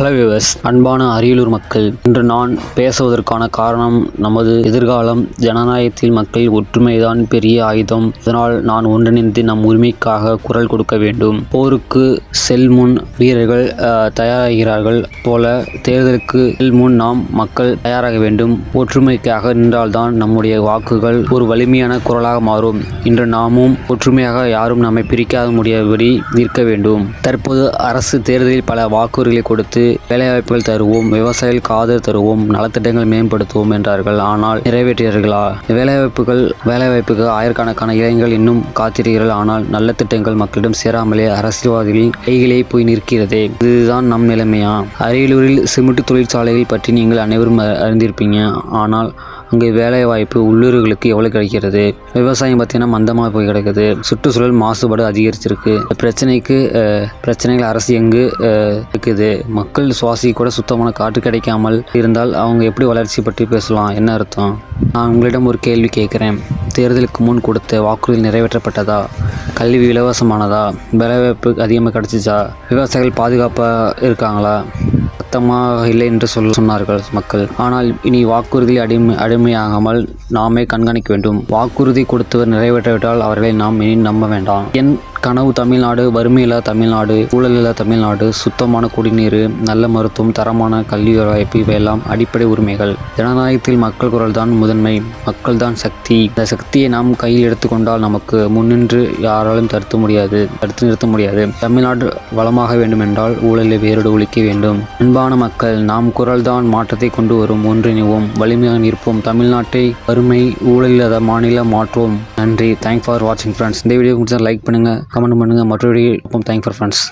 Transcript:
Hello viewers, அன்பான அரியலூர் மக்கள், இன்று நான் பேசுவதற்கான காரணம் நமது எதிர்காலம். ஜனநாயகத்தில் மக்கள் ஒற்றுமைதான் பெரிய ஆயுதம். இதனால் நான் ஒன்றிணைந்து நம் உரிமைக்காக குரல் கொடுக்க வேண்டும். போருக்கு செல்முன் வீரர்கள் தயாராகிறார்கள் போல தேர்தலுக்கு செல்முன் நாம் மக்கள் தயாராக வேண்டும். ஒற்றுமைக்காக நின்றால்தான் நம்முடைய வாக்குகள் ஒரு வலிமையான குரலாக மாறும். இன்று நாமும் ஒற்றுமையாக யாரும் நம்மை பிரிக்காத முடியாதபடி நிற்க வேண்டும். தற்போது அரசு தேர்தலில் பல வாக்குறுதிகளை கொடுத்து வேலைவாய்ப்புகள் தருவோம், விவசாயிகளுக்கு ஆதரவு தருவோம், நலத்திட்டங்கள் மேம்படுத்துவோம் என்றார்கள். ஆனால் நிறைவேற்றியர்களா? வேலைவாய்ப்புக்கு ஆயிரக்கணக்கான இளைஞர்கள் இன்னும் காத்திருக்கிறார்கள். ஆனால் நல்ல திட்டங்கள் மக்களிடம் சேராமலே அரசியல்வாதிகளின் கைகளே போய் நிற்கிறதே. இதுதான் நம் நிலைமையா? அரியலூரில் சிமெண்ட் தொழிற்சாலைகள் பற்றி நீங்கள் அனைவரும் அறிந்திருப்பீங்க. ஆனால் அங்கு வேலைவாய்ப்பு உள்ளூர்களுக்கு எவ்வளவு கிடைக்கிறது? விவசாயம் பார்த்தீங்கன்னா மந்தமாக போய் கிடக்குது. சுற்றுச்சூழல் மாசுபாடு அதிகரிச்சிருக்கு. பிரச்சனைகள் அரசு எங்கு இருக்குது? மக்கள் சுவாசி கூட சுத்தமான காற்று கிடைக்காமல் இருந்தால் அவங்க எப்படி வளர்ச்சி பற்றி பேசலாம்? என்ன அர்த்தம்? நான் உங்களிடம் ஒரு கேள்வி கேட்குறேன். தேர்தலுக்கு முன் கொடுத்த வாக்குறுதி நிறைவேற்றப்பட்டதா? கல்வி இலவசமானதா? வேலைவாய்ப்பு அதிகமாக கிடைச்சிச்சா? விவசாயிகள் பாதுகாப்பாக இருக்காங்களா? சத்தமாக இல்லை என்று சொன்னார்கள் மக்கள். ஆனால் இனி வாக்குறுதியில் அடிமையாகாமல் நாமே கண்காணிக்க வேண்டும். வாக்குறுதி கொடுத்தவர் நிறைவேற்றாவிட்டால் அவர்களை நாம் இனி நம்ப வேண்டாம். என் கனவு தமிழ்நாடு, வறுமையில்லா தமிழ்நாடு, ஊழலில்லா தமிழ்நாடு, சுத்தமான குடிநீர், நல்ல மருத்துவம், தரமான கல்வி வாய்ப்பு, இவையெல்லாம் அடிப்படை உரிமைகள். ஜனநாயகத்தில் மக்கள் குரல் தான் முதன்மை. மக்கள் தான் சக்தி. இந்த சக்தியை நாம் கையில் எடுத்துக்கொண்டால் நமக்கு முன்னின்று யாராலும் தடுத்து நிறுத்த முடியாது. தமிழ்நாடு வளமாக வேண்டுமென்றால் ஊழலை வேரோடு ஒழிக்க வேண்டும். அன்பான மக்கள், நாம் குரல் தான் மாற்றத்தை கொண்டு வரும். ஒன்றிணைவோம், வலிமையாக நிற்போம். தமிழ்நாட்டை வறுமை ஊழலில்லாத மாநிலம் மாற்றுவோம். நன்றி. தேங்க்ஸ் ஃபார் வாட்சிங் ஃப்ரெண்ட்ஸ். இந்த வீடியோ பிடிச்சா லைக் பண்ணுங்க, கமெண்ட் பண்ணுங்க. மற்ற வீடியோ தேங்க்ஸ் ஃபார் ஃப்ரெண்ட்ஸ்.